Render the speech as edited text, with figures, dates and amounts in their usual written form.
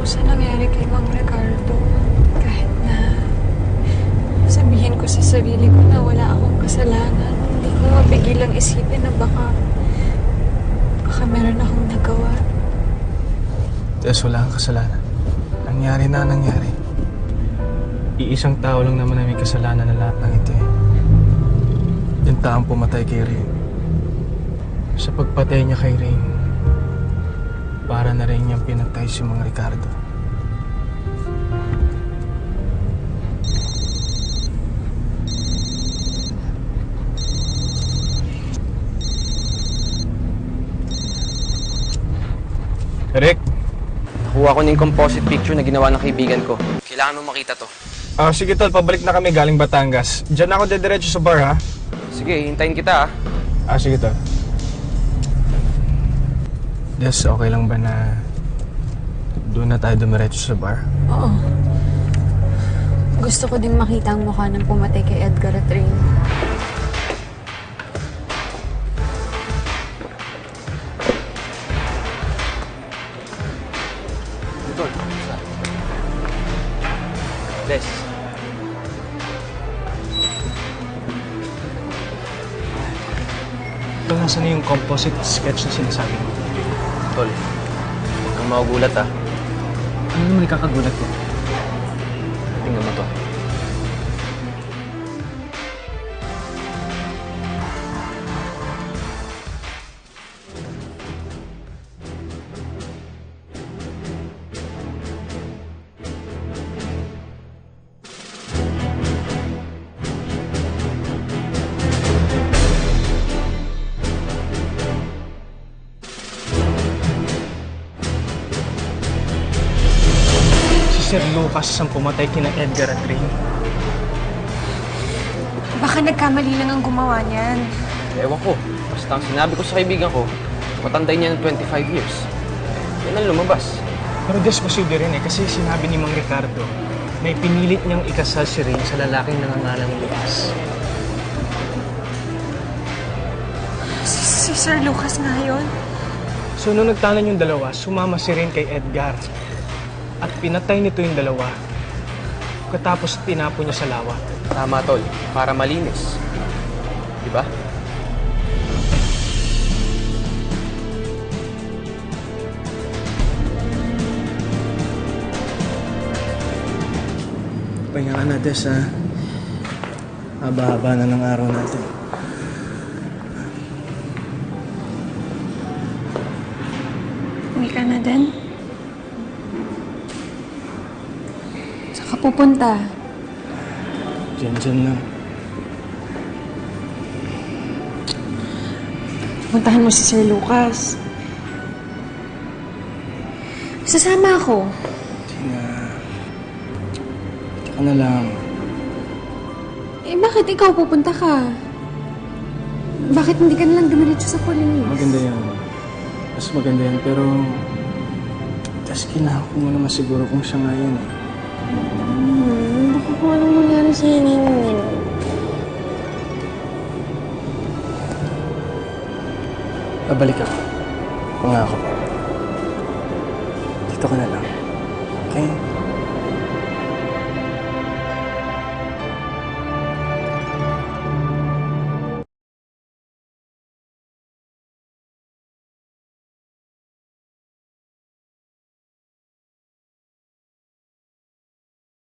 ako sa nangyari kay Mang Ricardo. Kahit na sabihin ko sa sarili ko na wala akong kasalanan, hindi ko mapigilang isipin na baka meron akong nagawa. Tess, wala kang kasalanan. Nangyari na nangyari. Iisang tao lang naman na may kasalanan na lahat ng ito eh. Yung taong pumatay kay Rain. Sa pagpatay niya kay Rain, para na rin niyang pinatay si Mang Ricardo. Rick? Nakuha ko na yung composite picture na ginawa ng kaibigan ko. Kailangan mo makita to. Sige tol, pabalik na kami galing Batangas. Diyan ako dediretso sa bar ha? Sige, hintayin kita Sige tol. Des, okay lang ba na doon na tayo dumiretso sa bar? Oo. Gusto ko ding makita ang mukha ng pumatay kay Edgar at Rain. Des. Tol, nasaan na yung composite sketch na sinasabi mo? Tol, huwag kang magugulat Ano naman ikakagulat ko? Tingnan mo to. Sir Lucas ang pumatay kina Edgar at Rain. Baka nagkamali lang ang gumawa niyan. Ewan ko. Basta ang sinabi ko sa kaibigan ko, matantay niya ng 25 years. Yan ang lumabas. Pero Des, posible rin kasi sinabi ni Mang Ricardo na ipinilit niyang ikasal si Rain sa lalaking nangangalang Lucas. Si Sir Lucas nga yun? So nung nagtanan yung dalawa, sumama si Rain kay Edgar. At pinatay nito yung dalawa. Katapos tinapo niya sa lawa. Tama, Tol. Para malinis. Diba? Pahinga ka na, Des, ha? Haba-haba na ng araw natin. Uwi ka na din? Saan ka pupunta? Diyan lang. Puntahan mo si Sir Lucas. Sasama ako. Tina. Tsaka na lang. Bakit ikaw pupunta ka? Bakit hindi ka nalang dumiretso sa police? Maganda yan. Mas maganda yan, pero... Tapos kailangan ko muna masiguro kung siya nga yan eh. Baka kung anong nangyari sa'yo ngayon. Babalik ako. Pangako. Dito ka na lang. Okay?